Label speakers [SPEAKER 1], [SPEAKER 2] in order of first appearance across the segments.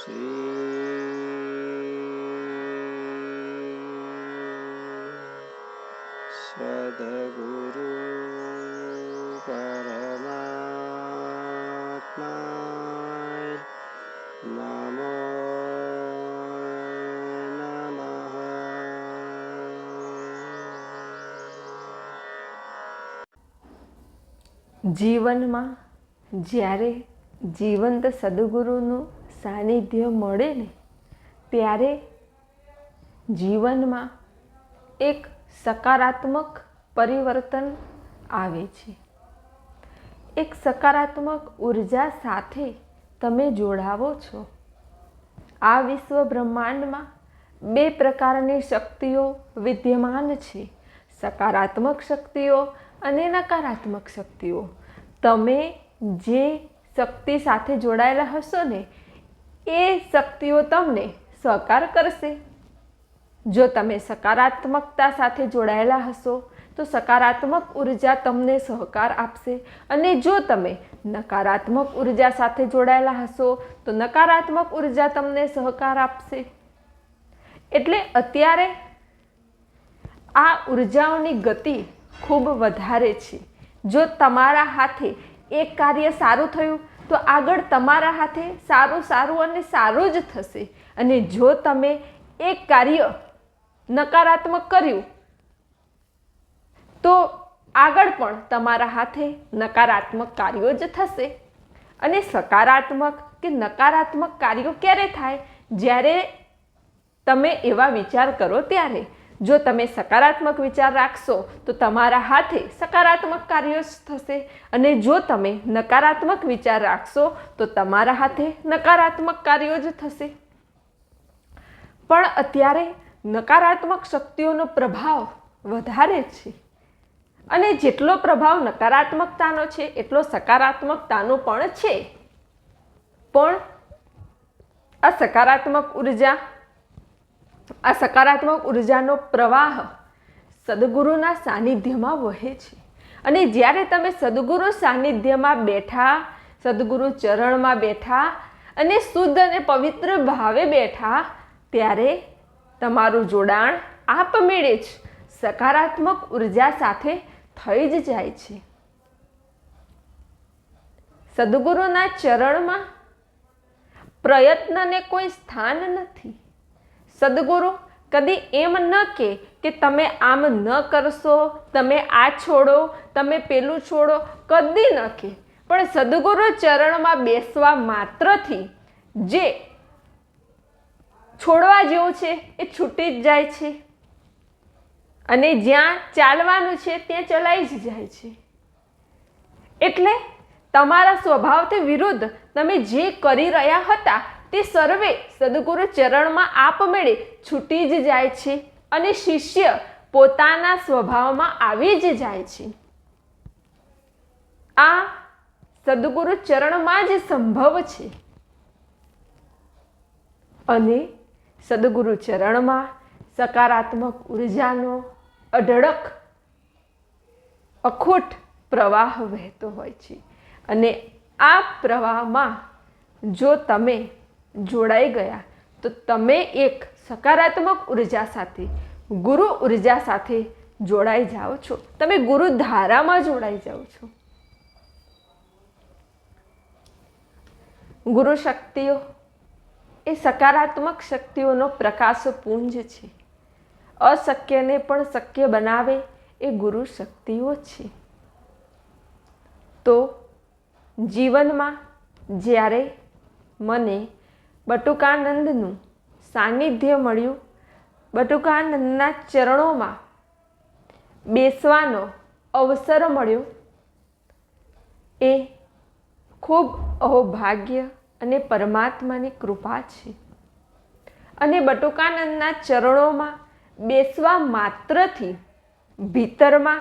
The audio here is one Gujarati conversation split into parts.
[SPEAKER 1] સદગુરુ પરમાત્માય નમો નમઃ.
[SPEAKER 2] જીવનમાં જ્યારે જીવંત સદગુરુનું સાનિધ્ય મળે ને ત્યારે જીવનમાં એક સકારાત્મક પરિવર્તન આવે છે. એક સકારાત્મક ઉર્જા સાથે તમે જોડાવો છો. આ વિશ્વ બ્રહ્માંડમાં બે પ્રકારની શક્તિઓ વિદ્યમાન છે, સકારાત્મક શક્તિઓ અને નકારાત્મક શક્તિઓ. તમે જે શક્તિ સાથે જોડાયેલા હશો ને એ શક્તિઓ તમને સહકાર કરશે. જો તમે સકારાત્મકતા સાથે જોડાયેલા હશો તો સકારાત્મક ઉર્જા તમને સહકાર આપશે, અને જો તમે નકારાત્મક ઉર્જા સાથે જોડાયેલા હશો તો નકારાત્મક ઉર્જા તમને સહકાર આપશે. એટલે અત્યારે આ ઉર્જાઓની ગતિ ખૂબ વધારે છે. જો તમારા હાથે એક કાર્ય સારું થયું તો આગળ તમારા હાથે સારું અને સારું જ થશે, અને જો તમે એક કાર્ય નકારાત્મક કર્યું તો આગળ પણ તમારા હાથે નકારાત્મક કાર્યો જ થશે. અને સકારાત્મક કે નકારાત્મક કાર્યો ક્યારે થાય? જ્યારે તમે એવા વિચાર કરો ત્યારે. જો તમે સકારાત્મક વિચાર રાખશો તો તમારા હાથે સકારાત્મક કાર્યો જ થશે, અને જો તમે નકારાત્મક વિચાર રાખશો તો તમારા હાથે નકારાત્મક કાર્યો જ થશે. પણ અત્યારે નકારાત્મક શક્તિઓનો પ્રભાવ વધારે છે, અને જેટલો પ્રભાવ નકારાત્મકતાનો છે એટલો સકારાત્મકતાનો પણ છે. પણ આ સકારાત્મક ઉર્જાનો પ્રવાહ સદગુરુના સાનિધ્યમાં વહે છે. અને જ્યારે તમે સદગુરુ સાનિધ્યમાં બેઠા, સદગુરુ ચરણમાં બેઠા અને શુદ્ધ અને પવિત્ર ભાવે બેઠા, ત્યારે તમારું જોડાણ આપમેળે જ સકારાત્મક ઉર્જા સાથે થઈ જ જાય છે. સદગુરુના ચરણમાં પ્રયત્નને કોઈ સ્થાન નથી. સદગુરુ કદી એમ ન કહે કે તમે આમ ન કરશો, તમે આ છોડો, તમે પેલું છોડો, કદી ન કહે. પણ સદગુરુ ચરણમાં બેસવા માત્રથી જે છોડવા જેવું છે એ છૂટી જ જાય છે, અને જ્યાં ચાલવાનું છે ત્યાં ચલાઈ જ જાય છે. એટલે તમારા સ્વભાવથી વિરુદ્ધ તમે જે કરી રહ્યા હતા તે સર્વે સદગુરુ ચરણમાં આપમેળે છૂટી જ જાય છે, અને શિષ્ય પોતાના સ્વભાવમાં આવી જ જાય છે. આ સદગુરુ ચરણમાં જ સંભવ છે. અને સદગુરુ ચરણમાં સકારાત્મક ઉર્જાનો અઢળક અખૂટ પ્રવાહ વહેતો હોય છે. અને આ પ્રવાહમાં જો તમે જોડાઈ ગયા તો તમે એક સકારાત્મક ઉર્જા સાથે, ગુરુ ઉર્જા સાથે જોડાઈ જાઓ છો. તમે ગુરુ ધારામાં જોડાઈ જાઓ છો. ગુરુ શક્તિઓ એ સકારાત્મક શક્તિઓનો પ્રકાશપુંજ છે. અશક્યને પણ શક્ય બનાવે એ ગુરુ શક્તિઓ છે. તો જીવનમાં જ્યારે મને બટુકાનંદનું સાનિધ્ય મળ્યું, બટુકાનંદના ચરણોમાં બેસવાનો અવસર મળ્યો, એ ખૂબ અહોભાગ્ય અને પરમાત્માની કૃપા છે. અને બટુકાનંદના ચરણોમાં બેસવા માત્રથી ભીતરમાં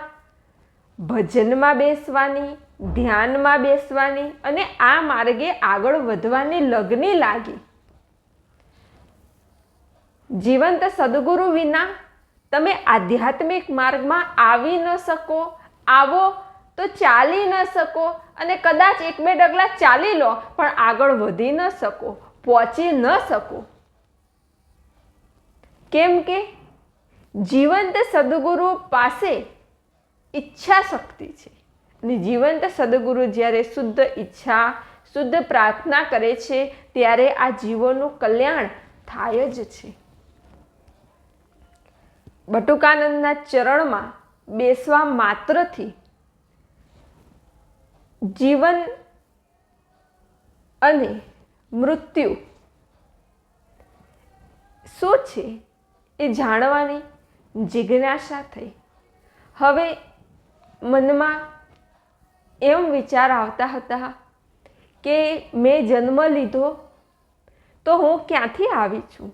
[SPEAKER 2] ભજનમાં બેસવાની, ધ્યાનમાં બેસવાની અને આ માર્ગે આગળ વધવાની લગની લાગી. જીવંત સદગુરુ વિના તમે આધ્યાત્મિક માર્ગમાં આવી ન શકો. આવો તો ચાલી ન શકો, અને કદાચ એક બે ડગલા ચાલી લો પણ આગળ વધી ન શકો. પહોંચી ન શકું, કેમ કે જીવંત સદગુરુ પાસે ઈચ્છા શક્તિ છે અને જીવંત સદગુરુ જ્યારે શુદ્ધ ઈચ્છા શુદ્ધ પ્રાર્થના કરે છે ત્યારે આ જીવોનું કલ્યાણ થાય જ છે. બટુકાનંદના ચરણમાં બેસવા માત્રથી જીવન અને મૃત્યુ શું છે એ જાણવાની જિજ્ઞાસા થઈ. હવે મનમાં એમ વિચાર આવતા હતા કે મેં જન્મ લીધો તો હું ક્યાંથી આવી છું?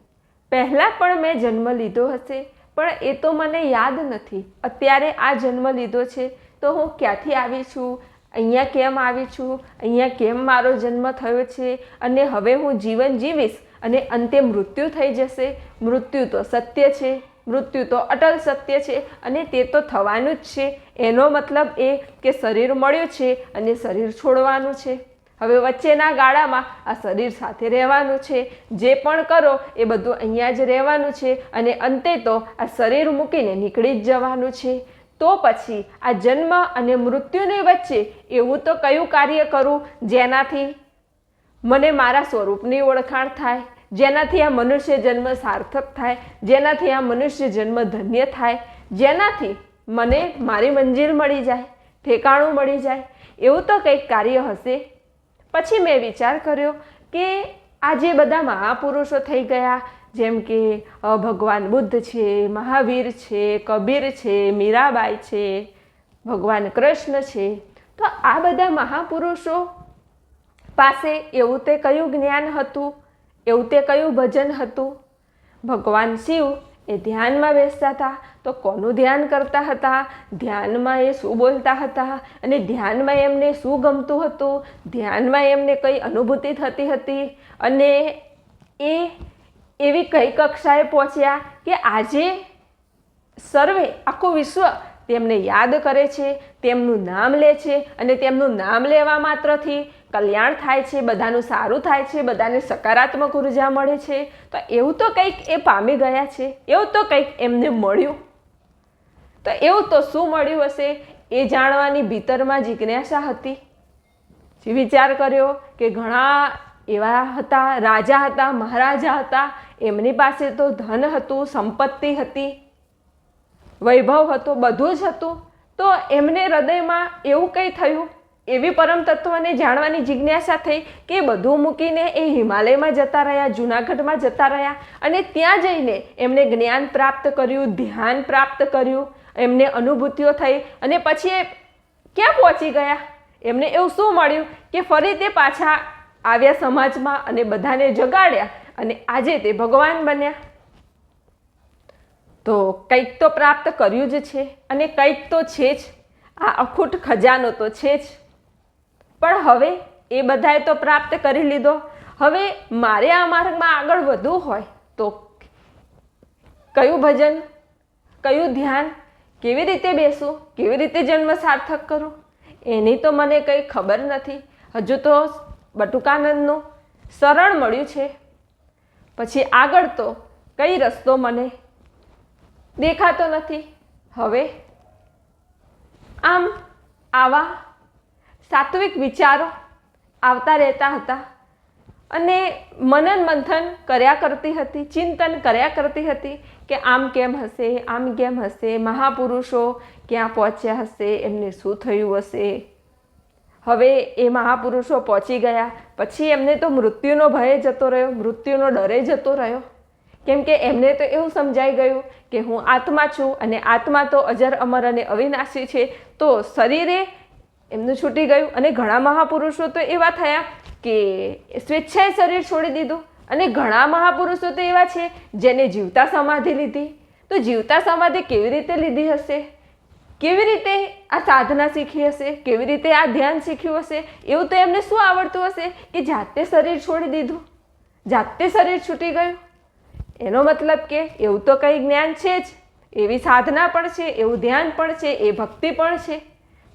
[SPEAKER 2] પહેલાં પણ મેં જન્મ લીધો હશે, પણ એ તો મને યાદ નથી. અત્યારે આ જન્મ લીધો છે તો હું ક્યાંથી આવી છું? અહીંયા કેમ આવી છું? અહીંયા કેમ મારો જન્મ થયો છે? અને હવે હું જીવન જીવીશ અને અંતે મૃત્યુ થઈ જશે. મૃત્યુ તો સત્ય છે, મૃત્યુ તો અટલ સત્ય છે અને તે તો થવાનું જ છે. એનો મતલબ એ કે શરીર મળ્યું છે અને શરીર છોડવાનું છે. હવે વચ્ચેના ગાળામાં આ શરીર સાથે રહેવાનું છે. જે પણ કરો એ બધું અહીંયા જ રહેવાનું છે અને અંતે તો આ શરીર મૂકીને નીકળી જ જવાનું છે. તો પછી આ જન્મ અને મૃત્યુની વચ્ચે એવું તો કયું કાર્ય કરું જેનાથી મને મારા સ્વરૂપની ઓળખાણ થાય, જેનાથી આ મનુષ્ય જન્મ સાર્થક થાય, જેનાથી આ મનુષ્ય જન્મ ધન્ય થાય, જેનાથી મને મારી મંજિલ મળી જાય, ઠેકાણું મળી જાય. એવું તો કંઈક કાર્ય હશે. પછી મેં વિચાર કર્યો કે આ જે બધા મહાપુરુષો થઈ ગયા, જેમ કે ભગવાન બુદ્ધ છે, મહાવીર છે, કબીર છે, મીરાબાઈ છે, ભગવાન કૃષ્ણ છે, તો આ બધા મહાપુરુષો પાસે એવું તે કયું જ્ઞાન હતું, એવું તે કયું ભજન હતું? ભગવાન શિવ એ ધ્યાનમાં બેસતા હતા તો કોનું ધ્યાન કરતા હતા? ધ્યાનમાં એ શું બોલતા હતા અને ધ્યાનમાં એમને શું ગમતું હતું? ધ્યાનમાં એમને કઈ અનુભૂતિ થતી હતી? અને એ એવી કઈ કક્ષાએ પહોંચ્યા કે આજે સર્વે આખું વિશ્વ તેમને યાદ કરે છે, તેમનું નામ લે છે અને તેમનું નામ લેવા માત્રથી કલ્યાણ થાય છે, બધાનું સારું થાય છે, બધાને સકારાત્મક ઉર્જા મળે છે. તો એવું તો કંઈક એ પામી ગયા છે, એવું તો કંઈક એમને મળ્યું. તો એવું તો શું મળ્યું હશે એ જાણવાની ભીતરમાં જિજ્ઞાસા હતી. વિચાર કર્યો કે ઘણા એવા હતા, રાજા હતા, મહારાજા હતા, એમની પાસે તો ધન હતું, સંપત્તિ હતી, વૈભવ હતો, બધું જ હતું. તો એમને હૃદયમાં એવું કંઈ થયું, એવી પરમ તત્વને જાણવાની જિજ્ઞાસા થઈ કે બધું મૂકીને એ હિમાલયમાં જતા રહ્યા, જૂનાગઢમાં જતા રહ્યા અને ત્યાં જઈને એમને જ્ઞાન પ્રાપ્ત કર્યું, ધ્યાન પ્રાપ્ત કર્યું, એમને અનુભૂતિઓ થઈ અને પછી એ ક્યાં પહોંચી ગયા? એમને એવું શું મળ્યું કે ફરી તે પાછા આવ્યા સમાજમાં અને બધાને જગાડ્યા અને આજે તે ભગવાન બન્યા. તો કંઈક તો પ્રાપ્ત કર્યું જ છે અને કંઈક તો છે જ. આ અખૂટ ખજાનો તો છે જ. પણ હવે એ બધાએ તો પ્રાપ્ત કરી લીધો. હવે મારે આ માર્ગમાં આગળ વધવું હોય તો કયું ભજન, કયું ધ્યાન, કેવી રીતે બેસવું, કેવી રીતે જન્મ સાર્થક કરું, એની તો મને કંઈ ખબર નથી. હજુ તો બટુકાનંદનું શરણ મળ્યું છે. પછી આગળ તો કઈ રસ્તો મને દેખાતો નથી. હવે આમ આવા સાત્વિક વિચારો આવતા રહેતા હતા અને મનન મંથન કર્યા કરતી હતી, ચિંતન કર્યા કરતી હતી કે આમ કેમ હશે, આમ કેમ હશે, મહાપુરુષો ક્યાં પહોંચ્યા હશે, એમને શું થયું હશે. હવે એ મહાપુરુષો પહોંચી ગયા પછી એમને તો મૃત્યુનો ભય જતો રહ્યો, મૃત્યુનો ડરે જતો રહ્યો. કેમ કે એમને તો એવું સમજાઈ ગયું કે હું આત્મા છું અને આત્મા તો અજર અમર અને અવિનાશી છે. તો શરીરે એમનું છૂટી ગયું અને ઘણા મહાપુરુષો તો એવા થયા કે સ્વેચ્છાએ શરીર છોડી દીધું અને ઘણા મહાપુરુષો તો એવા છે જેને જીવતા સમાધિ લીધી. તો જીવતા સમાધિ કેવી રીતે લીધી હશે, કેવી રીતે આ સાધના શીખી હશે, કેવી રીતે આ ધ્યાન શીખ્યું હશે? એવું તો એમને શું આવડતું હશે કે જાતે શરીર છોડી દીધું, જાતે શરીર છૂટી ગયું? એનો મતલબ કે એવું તો કંઈ જ્ઞાન છે જ, એવી સાધના પણ છે, એવું ધ્યાન પણ છે, એ ભક્તિ પણ છે,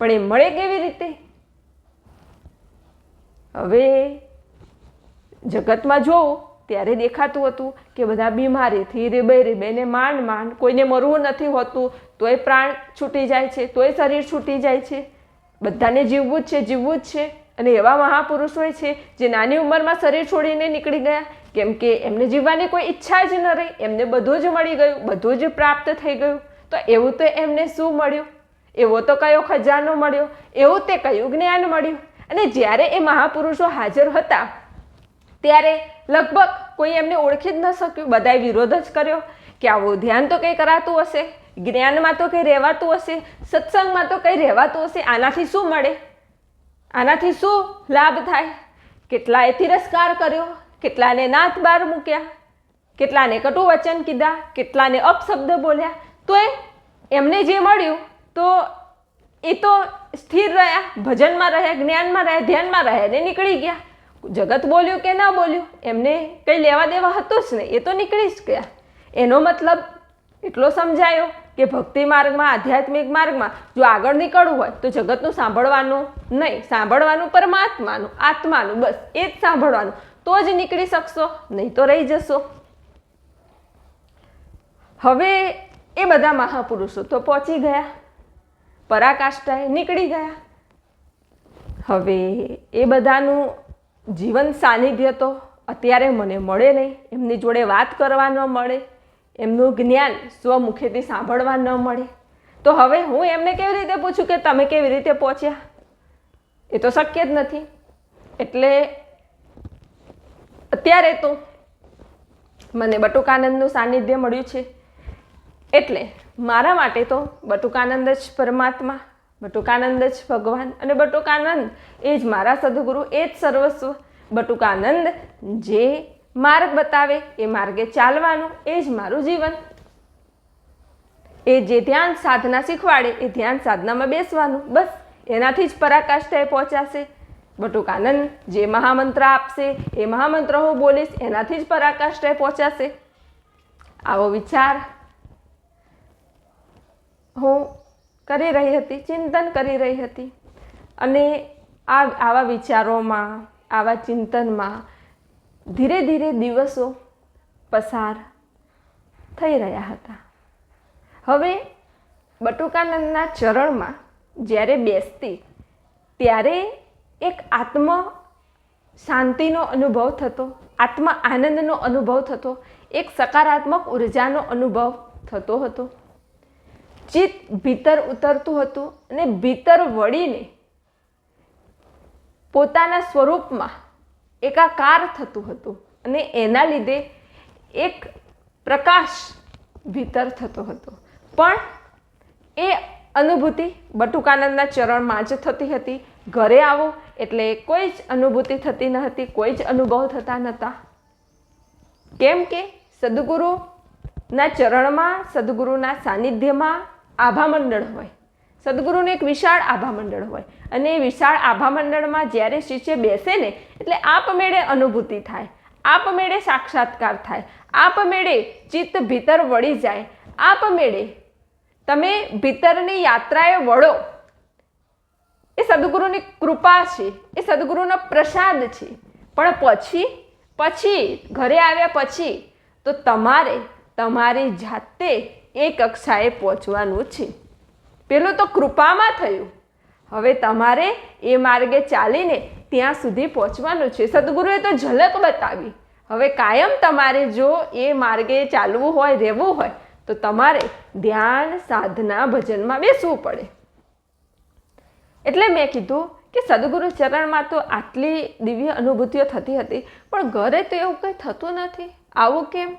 [SPEAKER 2] પણ એ મળે કેવી રીતે? હવે જગતમાં જોવું ત્યારે દેખાતું હતું કે બધા બીમારીથી રીબે માંડ કોઈને મરવું નથી હોતું, તોય પ્રાણ છૂટી જાય છે, તોય શરીર છૂટી જાય છે. બધાને જીવવું જ છે. અને એવા મહાપુરુષ હોય છે જે નાની ઉંમરમાં શરીર છોડીને નીકળી ગયા, કેમ કે એમને જીવવાની કોઈ ઈચ્છા જ ન રહી, એમને બધું જ મળી ગયું, બધું જ પ્રાપ્ત થઈ ગયું. તો એવું તો એમને શું મળ્યું? એવો તો કયો ખજાનો મળ્યો, એવું તે કયું જ્ઞાન મળ્યું? અને જ્યારે એ મહાપુરુષો હાજર હતા ત્યારે લગભગ કોઈ એમને ઓળખી જ ન શક્યું. બધાએ વિરોધ જ કર્યો કે આવું ધ્યાન તો કંઈ કરાતું હશે, જ્ઞાનમાં તો કંઈ રહેવાતું હશે, સત્સંગમાં તો કંઈ રહેવાતું હશે, આનાથી શું મળે, આનાથી શું લાભ થાય? કેટલાએ તિરસ્કાર કર્યો, કેટલાને નાથ બાર મૂક્યા, કેટલાને કટુ વચન કીધા, કેટલાને અપશબ્દ બોલ્યા. તો એમને જે મળ્યું તો એ તો સ્થિર રહ્યા, ભજનમાં રહ્યા, જ્ઞાનમાં રહ્યા, ધ્યાનમાં રહ્યા ને નીકળી ગયા. જગત બોલ્યું કે ના બોલ્યું એમને કંઈ લેવા દેવા હતું જ નહીં, એ તો નીકળી જ ગયા. એનો મતલબ એટલો સમજાયો કે ભક્તિ માર્ગમાં, આધ્યાત્મિક માર્ગમાં જો આગળ નીકળવું હોય તો જગતનું સાંભળવાનું નહીં, સાંભળવાનું પરમાત્માનું, આત્માનું, બસ એ જ સાંભળવાનું. તો જ નીકળી શકશો, નહીં તો રહી જશો. હવે એ બધા મહાપુરુષો તો પહોંચી ગયા, પરાકાષ્ઠાએ નીકળી ગયા. હવે એ બધાનું જીવન સાનિધ્ય તો અત્યારે મને મળે નહીં, એમની જોડે વાત કરવા ન મળે, એમનું જ્ઞાન સ્વમુખેથી સાંભળવા ન મળે. તો હવે હું એમને કેવી રીતે પૂછું કે તમે કેવી રીતે પહોંચ્યા? એ તો શક્ય જ નથી. એટલે અત્યારે તો મને બટુકાનંદનું સાનિધ્ય મળ્યું છે, એટલે મારા માટે તો બટુકાનંદ જ પરમાત્મા, બટુકાનંદ જ ભગવાન, અને બટુકાનંદ એ જ મારા સદગુરુ, એ જ સર્વસ્વ. બટુકાનંદ જે માર્ગ બતાવે એ માર્ગે ચાલવાનું, એ જ મારું જીવન. એ જે ધ્યાન સાધના શીખવાડે એ ધ્યાન સાધનામાં બેસવાનું, બસ એનાથી જ પરાકાષ્ઠાએ પહોંચાશે. બટુકાનંદ જે મહામંત્ર આપશે એ મહામંત્ર હું બોલીશ, એનાથી જ પરાકાષ્ઠાએ પહોંચાશે. આવો વિચાર હું કરી રહી હતી, ચિંતન કરી રહી હતી. અને આવા વિચારોમાં, આવા ચિંતનમાં ધીરે ધીરે દિવસો પસાર થઈ રહ્યા હતા. હવે બટુકાનંદના ચરણમાં જ્યારે બેસતી ત્યારે એક આત્મ શાંતિનો અનુભવ થતો, આત્મ આનંદનો અનુભવ થતો, એક સકારાત્મક ઉર્જાનો અનુભવ થતો હતો. ચિત્ત ભીતર ઉતરતું હતું અને ભીતર વળીને પોતાના સ્વરૂપમાં એકાકાર થતું હતું, અને એના લીધે એક પ્રકાશ ભીતર થતો હતો. પણ એ અનુભૂતિ બટુકાનંદના ચરણમાં જ થતી હતી. ઘરે આવો એટલે કોઈ જ અનુભૂતિ થતી ન હતી, કોઈ જ અનુભવ થતા નહોતા. કેમ કે સદગુરુના ચરણમાં, સદગુરુના સાનિધ્યમાં આભા મંડળ હોય. સદગુરુનું એક વિશાળ આભા મંડળ હોય, અને એ વિશાળ આભા મંડળમાં જ્યારે શિષ્ય બેસે ને એટલે આપમેળે અનુભૂતિ થાય, આપમેળે સાક્ષાત્કાર થાય, આપમેળે ચિત્ત ભીતર વળી જાય, આપમેળે તમે ભીતરની યાત્રાએ વળો. એ સદગુરુની કૃપા છે, એ સદગુરુનો પ્રસાદ છે. પણ પછી ઘરે આવ્યા પછી તો તમારે તમારી જાતે એ કક્ષાએ પહોંચવાનું છે. પેલું તો કૃપામાં થયું, હવે તમારે એ માર્ગે ચાલીને ત્યાં સુધી પહોંચવાનું છે. સદગુરુએ તો ઝલક બતાવી. હવે કાયમ તમારે જો એ માર્ગે ચાલવું હોય, રહેવું હોય તો તમારે ધ્યાન, સાધના, ભજનમાં બેસવું પડે. એટલે મેં કીધું કે સદગુરુ ચરણમાં તો આટલી દિવ્ય અનુભૂતિઓ થતી હતી, પણ ઘરે તો એવું કંઈ થતું નથી. આવું કેમ?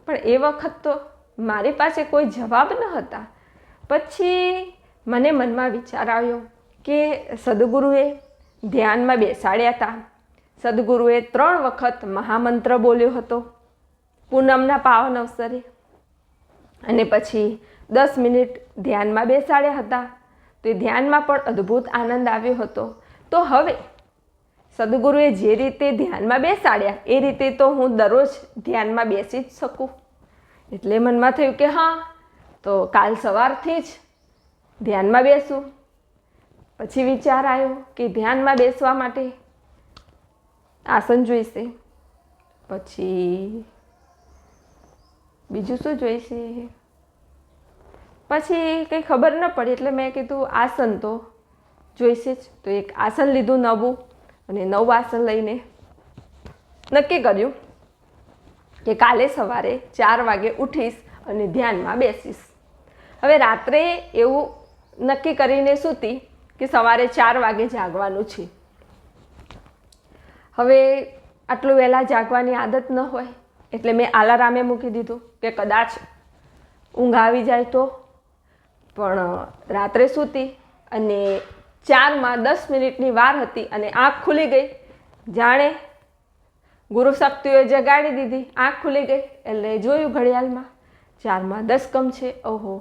[SPEAKER 2] પણ એ વખત તો મારી પાસે કોઈ જવાબ ન હતા. પછી મને મનમાં વિચાર આવ્યો કે સદગુરુએ ધ્યાનમાં બેસાડ્યા હતા. સદગુરુએ 3 વખત મહામંત્ર બોલ્યો હતો પૂનમના પાવન અવસરે, અને પછી 10 મિનિટ ધ્યાનમાં બેસાડ્યા હતા. તો એ ધ્યાનમાં પણ અદ્ભુત આનંદ આવ્યો હતો. તો હવે સદગુરુએ જે રીતે ધ્યાનમાં બેસાડ્યા એ રીતે તો હું દરરોજ ધ્યાનમાં બેસી જ શકું. એટલે મનમાં થયું કે હા, તો કાલ સવારથી જ ધ્યાનમાં બેસું. પછી વિચાર આવ્યો કે ધ્યાનમાં બેસવા માટે આસન જોઈશે, પછી બીજું શું જોઈશે, પછી કંઈ ખબર ન પડી એટલે મેં કીધું આસન તો જોઈશે જ. તો એક આસન લીધું નવું, અને નવું આસન લઈને નક્કી કર્યું કે કાલે સવારે 4 વાગે ઉઠીશ અને ધ્યાનમાં બેસીશ. હવે રાત્રે એવું નક્કી કરીને સૂતી કે સવારે 4 વાગે જાગવાનું છે. હવે આટલું વહેલા જાગવાની આદત ન હોય એટલે મેં આલારામે મૂકી દીધું કે કદાચ ઊંઘ આવી જાય તો. પણ રાત્રે સૂતી અને 4માં 10 મિનિટની વાર હતી અને આંખ ખુલી ગઈ. જાણે ગુરુ શક્તિઓએ જગાડી દીધી. આંખ ખુલી ગઈ એટલે જોયું ઘડિયાળમાં 4માં 10 કમ છે. ઓહો,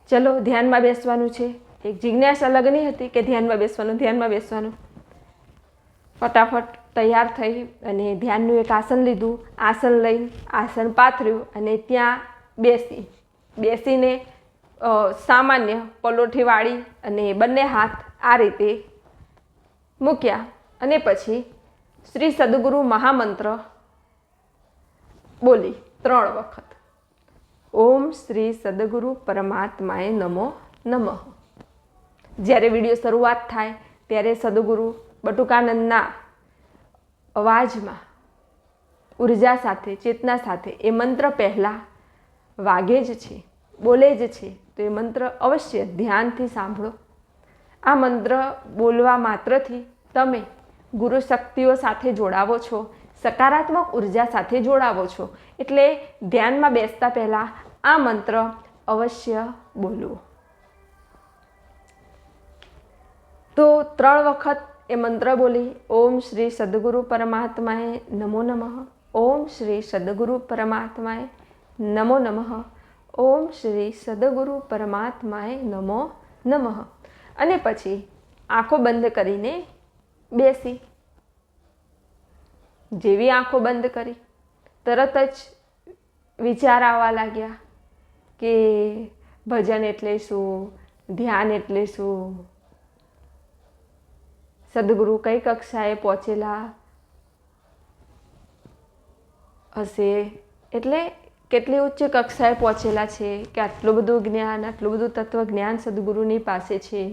[SPEAKER 2] ચલો ધ્યાનમાં બેસવાનું છે. એક જિજ્ઞાસા લગની હતી કે ધ્યાનમાં બેસવાનું. ફટાફટ તૈયાર થઈ અને ધ્યાનનું એક આસન લીધું. આસન લઈને આસન પાથર્યું અને ત્યાં બેસીને સામાન્ય પલોઠી વાળી અને બંને હાથ આ રીતે મૂક્યા અને પછી શ્રી સદગુરુ મહામંત્ર બોલી 3 વખત. ઓમ શ્રી સદગુરુ પરમાત્માએ નમો નમઃ. જ્યારે વિડીયો શરૂઆત થાય ત્યારે સદગુરુ બટુકાનંદના અવાજમાં ઉર્જા સાથે, ચેતના સાથે એ મંત્ર પહેલાં વાગે જ છે, બોલે જ છે. તો એ મંત્ર અવશ્ય ધ્યાનથી સાંભળો. આ મંત્ર બોલવા માત્રથી તમે ગુરુ શક્તિઓ સાથે જોડાવો છો, સકારાત્મક ઉર્જા સાથે જોડાવો છો. એટલે ધ્યાનમાં બેસતા પહેલાં આ મંત્ર અવશ્ય બોલવો. તો 3 વખત એ મંત્ર બોલી ઓમ શ્રી સદગુરુ પરમાત્માએ નમો નમઃ, ઓમ શ્રી સદગુરુ પરમાત્માએ નમો નમઃ, ઓમ શ્રી સદગુરુ પરમાત્માએ નમો નમઃ. અને પછી આંખો બંધ કરીને બેસી. જેવી આંખો બંધ કરી તરત જ વિચાર આવવા લાગ્યા કે ભજન એટલે શું, ધ્યાન એટલે શું, સદગુરુ કઈ કક્ષાએ પહોંચેલા હશે, એટલે કેટલી ઉચ્ચ કક્ષાએ પહોંચેલા છે કે આટલું બધું જ્ઞાન, આટલું બધું તત્વજ્ઞાન સદગુરુની પાસે છે.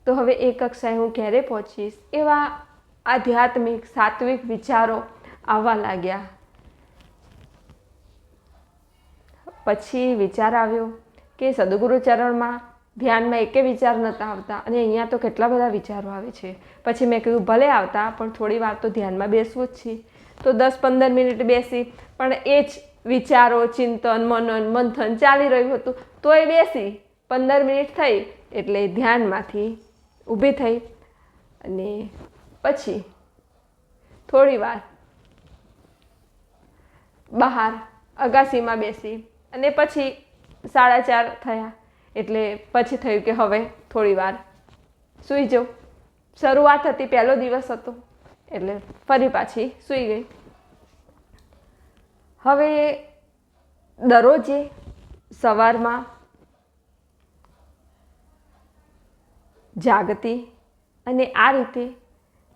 [SPEAKER 2] તો હવે એ કક્ષાએ હું ક્યારે પહોંચીશ, એવા આધ્યાત્મિક સાત્વિક વિચારો આવવા લાગ્યા. પછી વિચાર આવ્યો કે સદગુરુ ચરણમાં ધ્યાનમાં એકે વિચાર નહોતા આવતા અને અહીંયા તો કેટલા બધા વિચારો આવે છે. પછી મેં કીધું ભલે આવતા પણ થોડી વાર તો ધ્યાનમાં બેસવું જ છે. તો 10-15 મિનિટ બેસી, પણ એ જ વિચારો, ચિંતન, મનન, મંથન ચાલી રહ્યું હતું. તોય બેસી 15 મિનિટ થઈ એટલે ધ્યાનમાંથી ઊભી થઈ અને પછી થોડી વાર બહાર અગાસીમાં બેસી અને પછી 4:30 થયા એટલે પછી થયું કે હવે થોડી વાર સૂઈ જાઉં. શરૂઆત હતી, પહેલો દિવસ હતો એટલે ફરી પાછી સૂઈ ગઈ. હવે દરરોજે સવારમાં જાગતી અને આ રીતે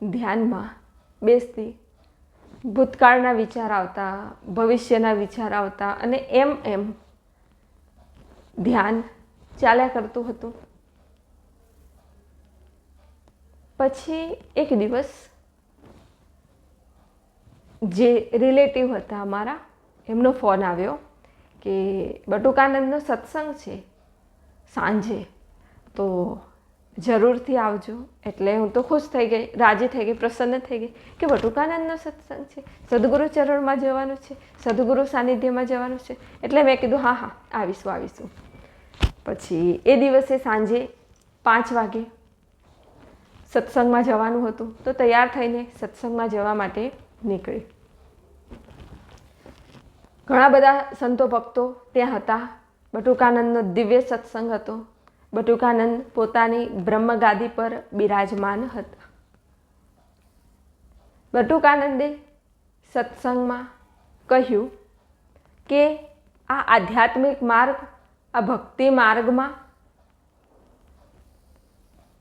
[SPEAKER 2] ધ્યાનમાં બેસતી. ભૂતકાળના વિચાર આવતા, ભવિષ્યના વિચાર આવતા અને એમ ધ્યાન ચાલ્યા કરતું હતું. પછી એક દિવસ જે રિલેટિવ હતા અમારા, એમનો ફોન આવ્યો કે બટુકાનંદનો સત્સંગ છે સાંજે, તો જરૂરથી આવજો. એટલે હું તો ખુશ થઈ ગઈ, રાજી થઈ ગઈ, પ્રસન્ન થઈ ગઈ કે બટુકાનંદનો સત્સંગ છે, સદગુરુ ચરણમાં જવાનું છે, સદગુરુ સાનિધ્યમાં જવાનું છે. એટલે મેં કીધું હા આવીશું. પછી એ દિવસે સાંજે 5 વાગે સત્સંગમાં જવાનું હતું. તો તૈયાર થઈને સત્સંગમાં જવા માટે નીકળી. ઘણા બધા સંતો ભક્તો ત્યાં હતા. બટુકાનંદનો દિવ્ય સત્સંગ હતો. બટુકાનંદ પોતાની બ્રહ્મગાદી પર બિરાજમાન હતા. બટુકાનંદે સત્સંગમાં કહ્યું કે આ આધ્યાત્મિક માર્ગ, આ ભક્તિ માર્ગમાં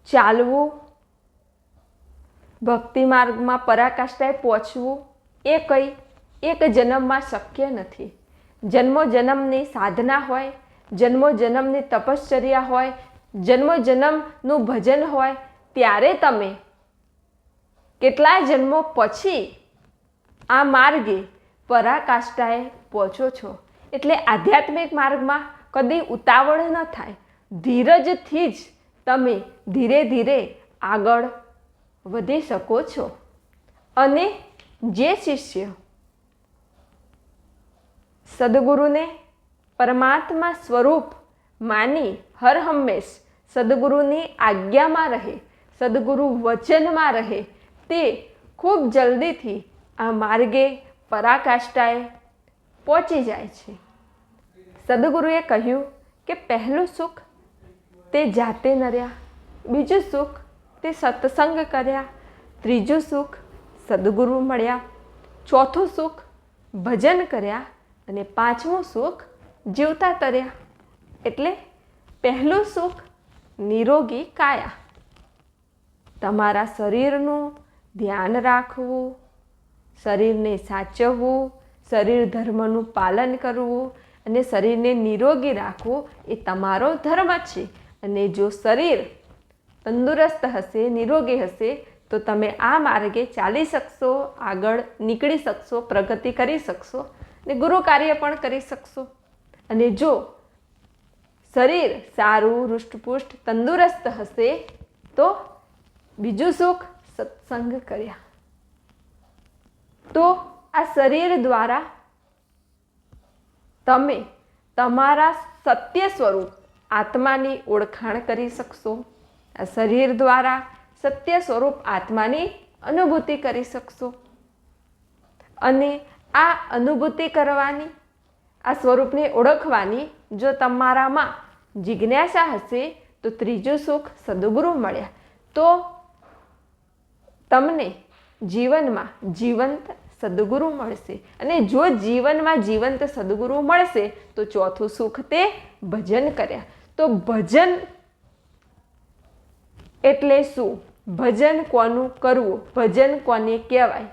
[SPEAKER 2] ચાલવું, ભક્તિ માર્ગમાં પરાકાષ્ઠાએ પહોંચવું એ કંઈ એક જન્મમાં શક્ય નથી. જન્મો જન્મની સાધના હોય, જન્મો જન્મની તપશ્ચર્યા હોય, જન્મો જન્મનું ભજન હોય, ત્યારે તમે કેટલા જન્મો પછી આ માર્ગે પરાકાષ્ઠાએ પહોંચો છો. એટલે આધ્યાત્મિક માર્ગમાં કદી ઉતાવળ ન થાય. ધીરજથી જ તમે ધીરે ધીરે આગળ વધી શકો છો. અને જે શિષ્ય સદગુરુને પરમાત્મા સ્વરૂપ માની હર હંમેશ સદગુરુની આજ્ઞામાં રહે, સદગુરુ વચનમાં રહે, તે ખૂબ જલ્દીથી આ માર્ગે પરાકાષ્ઠાએ પહોંચી જાય છે. સદગુરુએ કહ્યું કે પહેલું સુખ તે જાતે નર્યા, બીજું સુખ તે સત્સંગ કર્યા, ત્રીજું સુખ સદગુરુ મળ્યા, ચોથું સુખ ભજન કર્યા અને પાંચમું સુખ જીવતા તર્યા. એટલે પહેલું સુખ નિરોગી કાયા. તમારા શરીરનું ધ્યાન રાખવું, શરીરને સાચવવું, શરીર ધર્મનું પાલન કરવું અને શરીરને નિરોગી રાખવું એ તમારો ધર્મ છે. અને જો શરીર તંદુરસ્ત હશે, નિરોગી હશે, તો તમે આ માર્ગે ચાલી શકશો, આગળ નીકળી શકશો, પ્રગતિ કરી શકશો અને ગુરુ કાર્ય પણ કરી શકશો. અને જો શરીર સારું, હૃષ્ટપુષ્ટ, તંદુરસ્ત હશે, તો બીજું સુખ સત્સંગ કર્યા. તો આ શરીર દ્વારા તમે તમારા સત્ય સ્વરૂપ આત્માની ઓળખાણ કરી શકશો. આ શરીર દ્વારા સત્ય સ્વરૂપ આત્માની અનુભૂતિ કરી શકશો. અને આ અનુભૂતિ કરવાની, આ સ્વરૂપને ઓળખવાની જો તમારામાં જિજ્ઞાસા હશે, તો ત્રીજું સુખ સદગુરુ મળ્યા. તો તમને જીવનમાં જીવંત સદગુરુ મળશે. અને જો જીવનમાં જીવંત સદગુરુ મળશે, તો ચોથું સુખ તે ભજન કર્યા. તો ભજન એટલે શું? ભજન કોનું કરવું? ભજન કોને કહેવાય?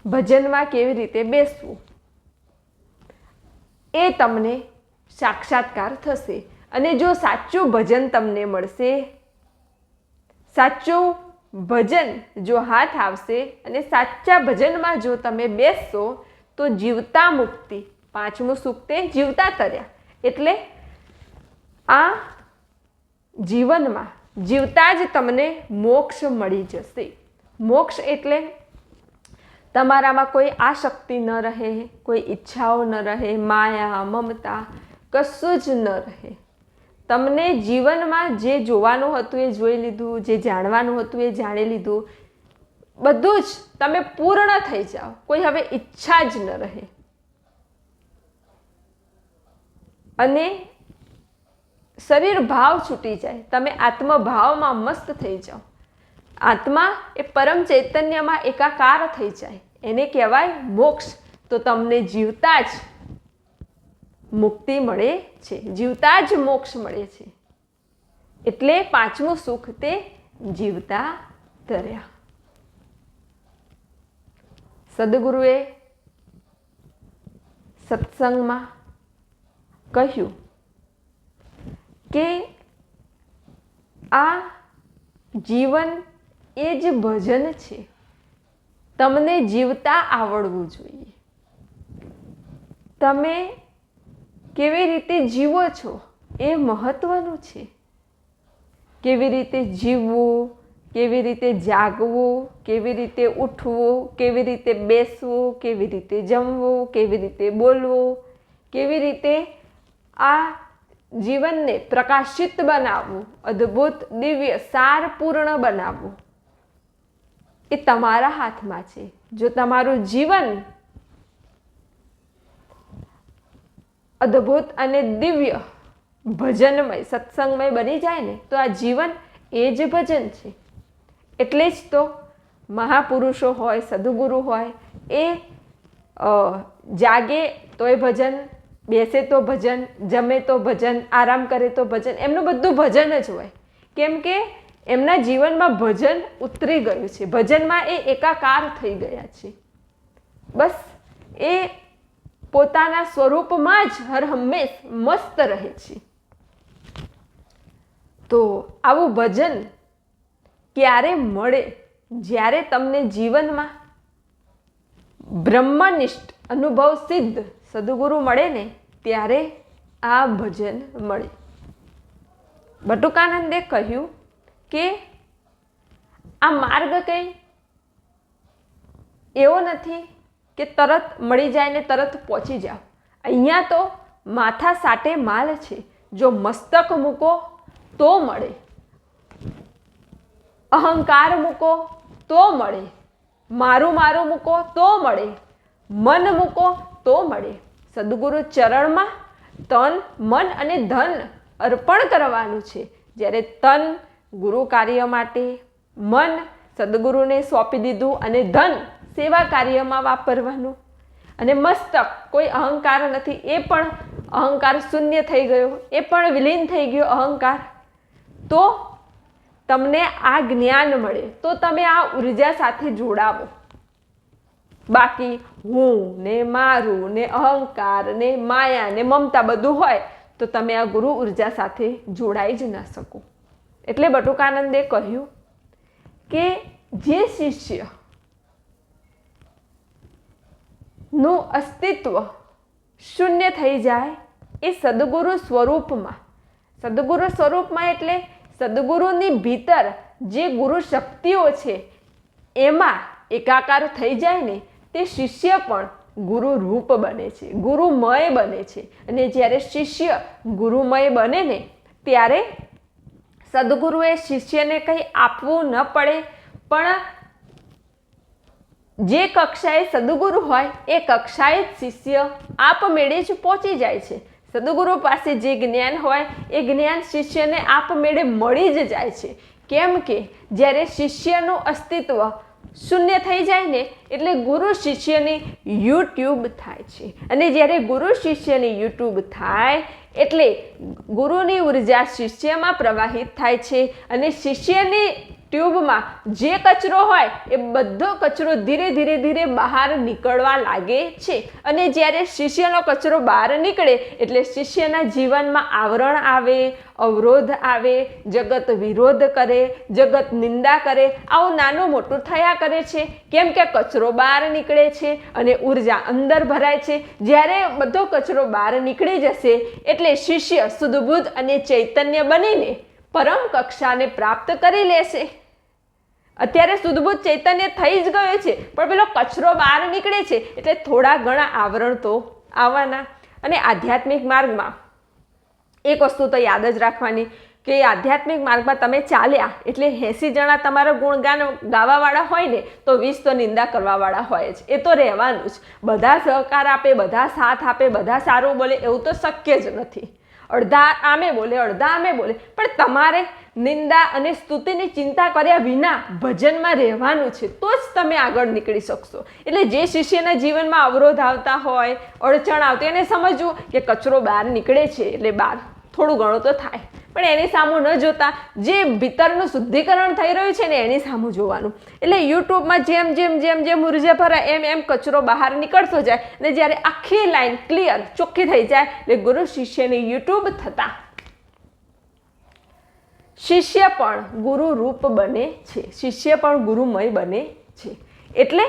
[SPEAKER 2] ભજનમાં કેવી રીતે બેસવું? એ તમને સાક્ષાત્કાર થશે. અને જો સાચું ભજન તમને મળશે, સાચું ભજન જો હાથ આવશે અને સાચા ભજનમાં જો તમે બેસશો, તો જીવતા મુક્તિ, પાંચમું સુખ તે જીવતા તર્યા. એટલે આ જીવનમાં જીવતા જ તમને મોક્ષ મળી જશે. મોક્ષ એટલે તમારામાં કોઈ આસક્તિ ન રહે, કોઈ ઈચ્છાઓ ન રહે, માયા, મમતા કશું જ ન રહે. તમને જીવનમાં જે જોવાનું હતું એ જોઈ લીધું, જે જાણવાનું હતું એ જાણી લીધું, બધું જ તમે પૂર્ણ થઈ જાઓ. કોઈ હવે ઈચ્છા જ ન રહે. અને શરીર ભાવ છૂટી જાય, તમે આત્મભાવમાં મસ્ત થઈ જાઓ. આત્મા એ પરમ ચૈતન્યમાં એકાકાર થઈ જાય, એને કહેવાય મોક્ષ. તો તમને જીવતા જ મુક્તિ મળે છે, જીવતા જ મોક્ષ મળે છે. એટલે પાંચમું સુખ તે જીવતા તર્યા. સદગુરુએ સત્સંગમાં કહ્યું કે આ જીવન એ જ ભજન છે. તમને જીવતા આવડવું જોઈએ. તમે કેવી રીતે જીવો છો એ મહત્વનું છે. કેવી રીતે જીવવું, કેવી રીતે જાગવું, કેવી રીતે ઉઠવું, કેવી રીતે બેસવું, કેવી રીતે જમવું, કેવી રીતે બોલવું, કેવી રીતે આ જીવનને પ્રકાશિત બનાવવું, અદ્ભુત, દિવ્ય, સારપૂર્ણ બનાવવું, એ તમારા હાથમાં છે. જો તમારું જીવન અદ્ભુત અને દિવ્ય, ભજનમય, સત્સંગમય બની જાય ને, તો આ જીવન એ જ ભજન છે. એટલે જ તો મહાપુરુષો હોય, સદગુરુ હોય, એ જાગે તોય ભજન, બેસે તો ભજન, જમે તો ભજન, આરામ કરે તો ભજન, એમનું બધું ભજન જ હોય. કેમ કે એમના જીવનમાં ભજન ઉતરી ગયું છે, ભજનમાં એ એકાકાર થઈ ગયા છે. બસ એ પોતાના સ્વરૂપમાં જ હર હંમેશ મસ્ત રહે છે. તો આવું ભજન ક્યારે મળે? જ્યારે તમને જીવનમાં બ્રહ્મનિષ્ઠ અનુભવ સિદ્ધ સદગુરુ મળે ને ત્યારે આ ભજન મળે. બટુકાનંદે કહ્યું કે આ માર્ગ કંઈ એવો નથી કે તરત મળી જાય ને તરત પહોંચી જાઓ. અહીંયા તો માથા સાટે માલ છે. જો મસ્તક મૂકો તો મળે, અહંકાર મૂકો તો મળે, મારું મારું મૂકો તો મળે, મન મૂકો તો મળે. સદગુરુ ચરણમાં તન મન અને ધન અર્પણ કરવાનું છે. જ્યારે તન ગુરુ કાર્ય માટે, મન સદગુરુને સોંપી દીધું અને ધન સેવા કાર્યમાં વાપરવાનું, અને મસ્તક કોઈ અહંકાર નથી, એ પણ અહંકાર શૂન્ય થઈ ગયો, એ પણ વિલીન થઈ ગયો અહંકાર. તો તમને આ જ્ઞાન મળે તો તમે આ ઉર્જા સાથે જોડાવો. બાકી હું ને મારું ને અહંકાર ને માયા ને મમતા બધું હોય તો તમે આ ગુરુ ઉર્જા સાથે જોડાઈ જ ન શકો. એટલે બટુકાનંદે કહ્યું કે જે શિષ્ય નું અસ્તિત્વ શૂન્ય થઈ જાય એ સદગુરુ સ્વરૂપમાં, સદગુરુ સ્વરૂપમાં એટલે સદગુરુની ભીતર જે ગુરુ શક્તિઓ છે એમાં એકાકાર થઈ જાય ને તે શિષ્ય પણ ગુરુ રૂપ બને છે, ગુરુમય બને છે. અને જ્યારે શિષ્ય ગુરુમય બને ને ત્યારે સદગુરુએ શિષ્યને કંઈ આપવું ન પડે, પણ જે કક્ષાએ સદગુરુ હોય એ કક્ષાએ જ શિષ્ય આપમેળે જ પહોંચી જાય છે. સદગુરુ પાસે જે જ્ઞાન હોય એ જ્ઞાન શિષ્યને આપમેળે મળી જ જાય છે. કેમ કે જ્યારે શિષ્યનું અસ્તિત્વ શૂન્ય થઈ જાય ને એટલે ગુરુ શિષ્યની યુટ્યુબ થાય છે. અને જ્યારે ગુરુ શિષ્યની યુટ્યુબ થાય એટલે ગુરુની ઉર્જા શિષ્યમાં પ્રવાહિત થાય છે, અને શિષ્યની ટ્યુબમાં જે કચરો હોય એ બધો કચરો ધીરે ધીરે ધીરે બહાર નીકળવા લાગે છે. અને જ્યારે શિષ્યનો કચરો બહાર નીકળે એટલે શિષ્યના જીવનમાં આવરણ આવે, અવરોધ આવે, જગત વિરોધ કરે, જગત નિંદા કરે, આવું નાનું મોટું થયા કરે છે. કેમ કે કચરો બહાર નીકળે છે અને ઉર્જા અંદર ભરાય છે. જ્યારે બધો કચરો બહાર નીકળી જશે એટલે શિષ્ય શુદ્ધબુદ્ધ અને ચૈતન્ય બનીને પરમ કક્ષાને પ્રાપ્ત કરી લેશે. અત્યારે શુદ્ધબુદ્ધ ચૈતન્ય થઈ જ ગયો છે, પણ પેલો કચરો બહાર નીકળે છે એટલે થોડા ઘણા આવરણ તો આવવાના. અને આધ્યાત્મિક માર્ગમાં એક વસ્તુ તો યાદ જ રાખવાની કે આધ્યાત્મિક માર્ગમાં તમે ચાલ્યા એટલે 80 જણા તમારા ગુણગાન ગાવાવાળા હોય ને તો 20 તો નિંદા કરવાવાળા હોય જ. એ તો રહેવાનું જ. બધા સહકાર આપે, બધા સાથ આપે, બધા સારું બોલે એવું તો શક્ય જ નથી. અડધા આમે બોલે, અડધા આમે બોલે, પણ તમારે નિંદા અને સ્તુતિની ચિંતા કર્યા વિના ભજનમાં રહેવાનું છે તો જ તમે આગળ નીકળી શકશો. એટલે જે શિષ્યના જીવનમાં અવરોધ આવતા હોય, અડચણ આવતી, એને સમજવું કે કચરો બહાર નીકળે છે એટલે બહાર થોડું ઘણું તો થાય, પણ એની સામું ન જોતા જે ભીતરનું શુદ્ધિકરણ થઈ રહ્યું છે ને એની સામું જોવાનું. એટલે યુટ્યુબમાં જેમ જેમ જેમ જેમ ઉર્જા ભરાય એમ એમ કચરો બહાર નીકળતો જાય, અને જ્યારે આખી લાઈન ક્લિયર ચોખ્ખી થઈ જાય એટલે ગુરુ શિષ્યની યુટ્યુબ થતા શિષ્ય પણ ગુરુ રૂપ બને છે, શિષ્ય પણ ગુરુમય બને છે. એટલે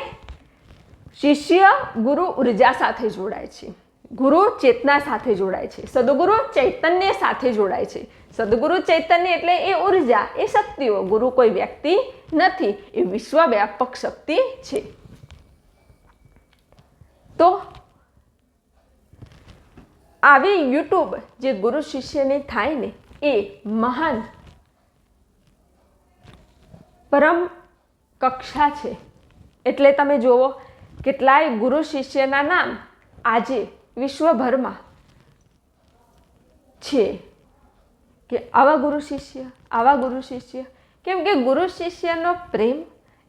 [SPEAKER 2] શિષ્ય ગુરુ ઉર્જા સાથે જોડાય છે, ગુરુ ચેતના સાથે જોડાય છે, સદગુરુ ચૈતન્ય સાથે જોડાય છે. સદગુરુ ચૈતન્ય એટલે એ ઉર્જા, એ શક્તિઓ. ગુરુ કોઈ વ્યક્તિ નથી, એ વિશ્વવ્યાપક શક્તિ છે. તો આવી યુટ્યુબ જે ગુરુ શિષ્યની થાય ને એ મહાન પરમ કક્ષા છે. એટલે તમે જુઓ કેટલાય ગુરુ શિષ્યના નામ આજે વિશ્વભરમાં છે કે આવા ગુરુ શિષ્ય, આવા ગુરુ શિષ્ય. કેમ કે ગુરુ શિષ્યનો પ્રેમ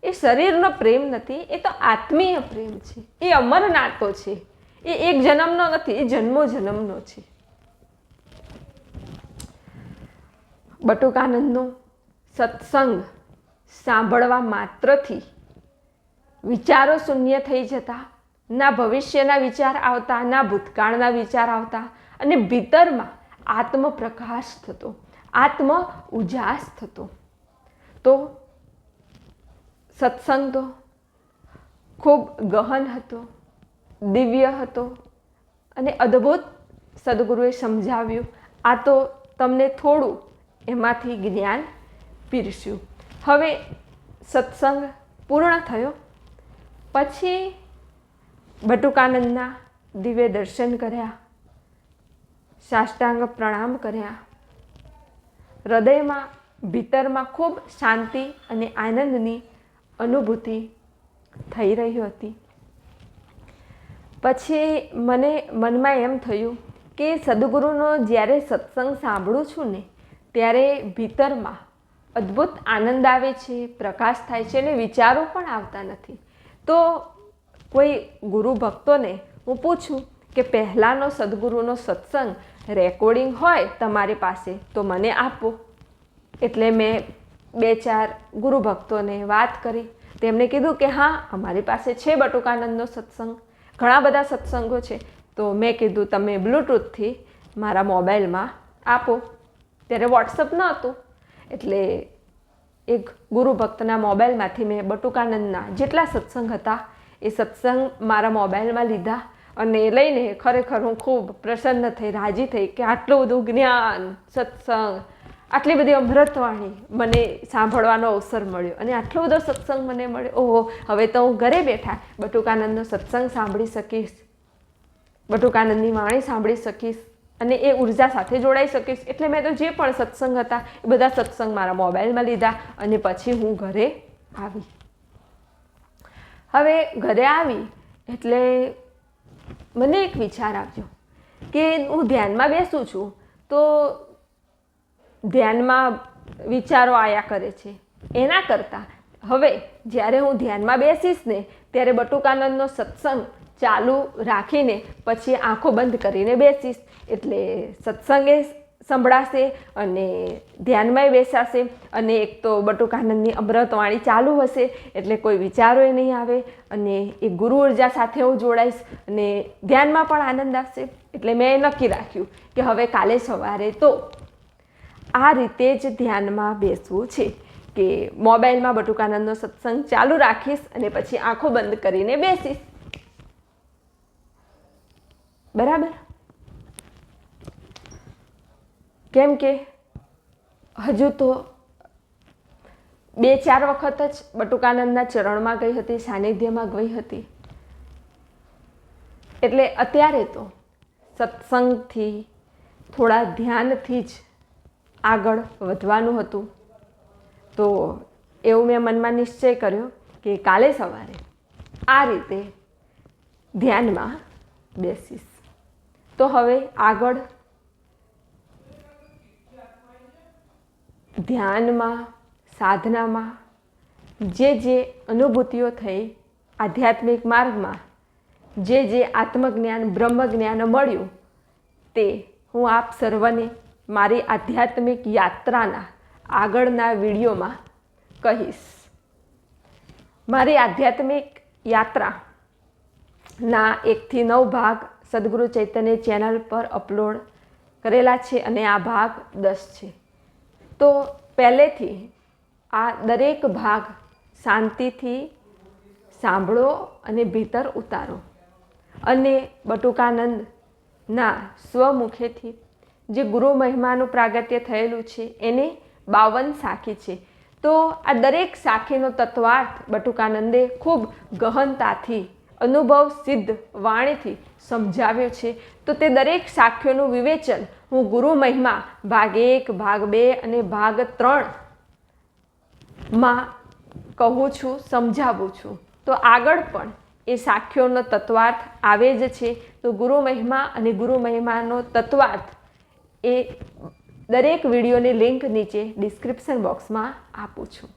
[SPEAKER 2] એ શરીરનો પ્રેમ નથી, એ તો આત્મીય પ્રેમ છે, એ અમર નાતો છે, એ એક જન્મનો નથી, એ જન્મો જન્મનો છે. બટુકાનંદનું સત્સંગ સાંભળવા માત્રથી વિચારો શૂન્ય થઈ જતા, ના ભવિષ્યના વિચાર આવતા, ના ભૂતકાળના વિચાર આવતા, અને ભીતરમાં આત્મપ્રકાશ થતો, આત્મ ઉજાસ થતો. તો સત્સંગ તો ખૂબ ગહન હતો, દિવ્ય હતો અને અદ્ભુત સદગુરુએ સમજાવ્યું. આ તો તમને થોડું એમાંથી જ્ઞાન પીરસ્યું. હવે સત્સંગ પૂર્ણ થયો પછી બટુકાનંદના દિવ્ય દર્શન કર્યા, સાષ્ટાંગ પ્રણામ કર્યા. હૃદયમાં ભીતરમાં ખૂબ શાંતિ અને આનંદની અનુભૂતિ થઈ રહી હતી. પછી મને મનમાં એમ થયું કે સદગુરુનો જ્યારે સત્સંગ સાંભળું છું ને ત્યારે ભીતરમાં અદ્ભુત આનંદ આવે છે, પ્રકાશ થાય છે અને વિચારો પણ આવતા નથી. તો કોઈ ગુરુ ભક્તોને હું પૂછું કે પહેલાંનો સદગુરુનો સત્સંગ રેકોર્ડિંગ હોય તમારી પાસે તો મને આપો. એટલે મેં 2-4 ગુરુ ભક્તોને વાત કરી. તેમણે કીધું કે હા, અમારી પાસે છે બટુકાનંદનો સત્સંગ, ઘણા બધા સત્સંગો છે. તો મેં કીધું તમે બ્લૂટૂથથી મારા મોબાઈલમાં આપો. ત્યારે વોટ્સઅપ ન હતું એટલે એક ગુરુ ભક્તના મોબાઈલમાંથી મેં બટુકાનંદના જેટલા સત્સંગ હતા એ સત્સંગ મારા મોબાઈલમાં લીધા અને લઈને ખરેખર હું ખૂબ પ્રસન્ન થઈ, રાજી થઈ કે આટલું બધું જ્ઞાન, સત્સંગ, આટલી બધી અમૃતવાણી મને સાંભળવાનો અવસર મળ્યો અને આટલો બધો સત્સંગ મને મળ્યો. ઓહો, હવે તો હું ઘરે બેઠા બટુકાનંદનો સત્સંગ સાંભળી શકીશ, બટુકાનંદની વાણી સાંભળી શકીશ અને એ ઉર્જા સાથે જોડાઈ શકીશ. એટલે મેં તો જે પણ સત્સંગ હતા એ બધા સત્સંગ મારા મોબાઈલમાં લીધા અને પછી હું ઘરે આવી. હવે ઘરે આવી એટલે મને એક વિચાર આવ્યો કે હું ધ્યાનમાં બેસું છું તો ધ્યાનમાં વિચારો આયા કરે છે. એના કરતાં હવે જ્યારે હું ધ્યાનમાં બેસીશ ને ત્યારે બટુકાનંદનો સત્સંગ ચાલુ રાખીને પછી આંખો બંધ કરીને બેસીશ. એટલે સત્સંગે સંભળાશે અને ધ્યાનમાંય બેસાશે અને એક તો બટુકાનંદની અમૃતવાણી ચાલુ હશે એટલે કોઈ વિચારોય નહીં આવે અને એ ગુરુ ઉર્જા સાથે હું જોડાઈશ અને ધ્યાનમાં પણ આનંદ આવશે. એટલે મેં નક્કી રાખ્યું કે હવે કાલે સવારે તો આ રીતે જ ધ્યાનમાં બેસવું છે કે મોબાઈલમાં બટુકાનંદનો સત્સંગ ચાલુ રાખીશ અને પછી આંખો બંધ કરીને બેસીશ. બરાબર? કેમ કે હજુ તો 2-4 વખત જ બટુકાનંદના ચરણમાં ગઈ હતી, સાનિધ્યમાં ગઈ હતી. એટલે અત્યારે તો સત્સંગથી થોડા ધ્યાનથી જ આગળ વધવાનું હતું. તો એવું મેં મનમાં નિશ્ચય કર્યો કે કાલે સવારે આ રીતે ધ્યાનમાં બેસીશ. તો હવે આગળ ધ્યાનમાં, સાધનામાં જે અનુભૂતિઓ થઈ, આધ્યાત્મિક માર્ગમાં જે આત્મજ્ઞાન, બ્રહ્મજ્ઞાન મળ્યું તે હું આપ સર્વને મારી આધ્યાત્મિક યાત્રાના આગળના વિડીયોમાં કહીશ. મારી આધ્યાત્મિક યાત્રાના 1 થી 9 ભાગ સદગુરુ ચૈતન્ય ચેનલ પર અપલોડ કરેલા છે અને આ ભાગ 10 છે. તો પહેલેથી આ દરેક ભાગ શાંતિથી સાંભળો અને ભીતર ઉતારો અને બટુકાનંદના સ્વમુખેથી જે ગુરુ મહિમાનું પ્રાગટ્ય થયેલું છે એને 52 સાખી છે. તો આ દરેક સાખીનો તત્વાર્થ બટુકાનંદે ખૂબ ગહનતાથી અનુભવ સિદ્ધ વાણીથી સમજાવ્યો છે. તો તે દરેક સાખીઓનું વિવેચન હું ગુરુ મહિમા ભાગ 1, ભાગ 2 અને ભાગ 3 માં કહું છું, સમજાવું છું. તો આગળ પણ એ સાખીઓનો તત્વાર્થ આવે જ છે. તો ગુરુ મહિમા અને ગુરુ મહિમાનો તત્વાર્થ એ દરેક વિડીયોની લિંક નીચે ડિસ્ક્રિપ્શન બોક્સમાં આપું છું.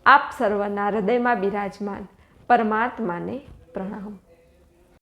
[SPEAKER 2] આપ સર્વના હૃદયમાં બિરાજમાન પરમાત્માને પ્રણામ.